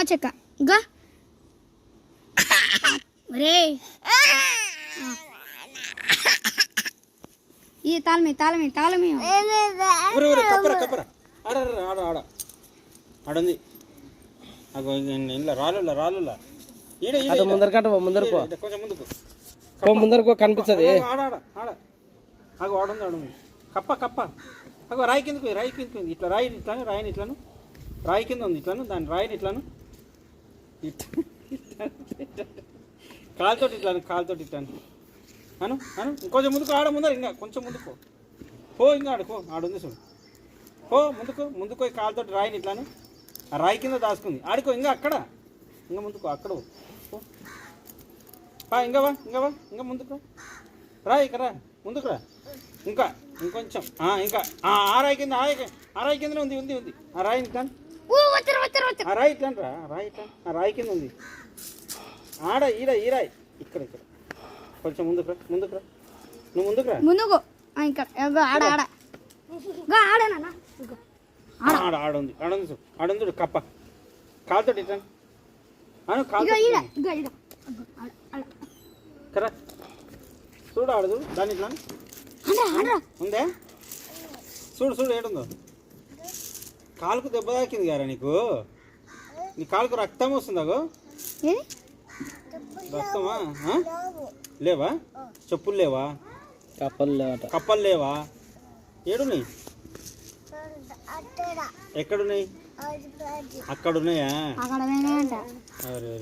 చెక్క ఇంకా రే ఈ తాళమే తాళమే తాళమే ఆడుంది రాలులా రాలులా ముందరకు కొంచెం ముందుకు ముందరకు కనిపించదు ఆడ ఆడ ఆడ అగో ఆడుంది ఆడుంది కప్ప కప్ప అగో రాయి కిందకు రాయి కిందకు ఇట్లా రాయి ఇట్లాను రాయిని ఇట్లాను రాయి కింద ఉంది ఇట్లాను దాని రాయిని ఇట్లాను కాలుతోటి ఇట్లాను అను అను ఇంకొంచెం ముందుకు ఆడ ముందర ఇంకా కొంచెం ముందుకు పో ఇంకా ఆడుకో ఆడుంది చూడు పో ముందుకు కాలుతోటి రాయిని ఇట్లాను ఆ రాయి కింద దాచుకుంది ఆడుకో ఇంకా అక్కడ ఇంకా ముందుకు అక్కడ ఇంకా ఇంకా ముందుకు రా ఇక్కడ ముందుకు రా ఇంకా ఇంకొంచెం ఇంకా ఆ రాయి కింద ఆ రాయి కిందనే ఉంది ఆ రాయి ఇట్లాను ఆ రాయి ఇట్లాను రా ఆ రాయి కింద ఉంది ఆడ ఈ రాయి ఇక్కడ కొంచెం ముందుకు రా నువ్వు ముందుకు రా ఆడుంది చూడు కప్ప కాలుతో ఇట్లాను కరా చూడు ఆడదు దాని ఇట్లా ఉందే చూడు ఏడుందో కాలుకు దెబ్బ తాకింది గారా నీకు నీ కాలుకు రక్తం వస్తుందాగో రక్తమా లేవా చెప్పులు లేవా కప్పలు లేవా ఏడున్నాయి ఎక్కడున్నాయి అక్కడున్నాయా అరే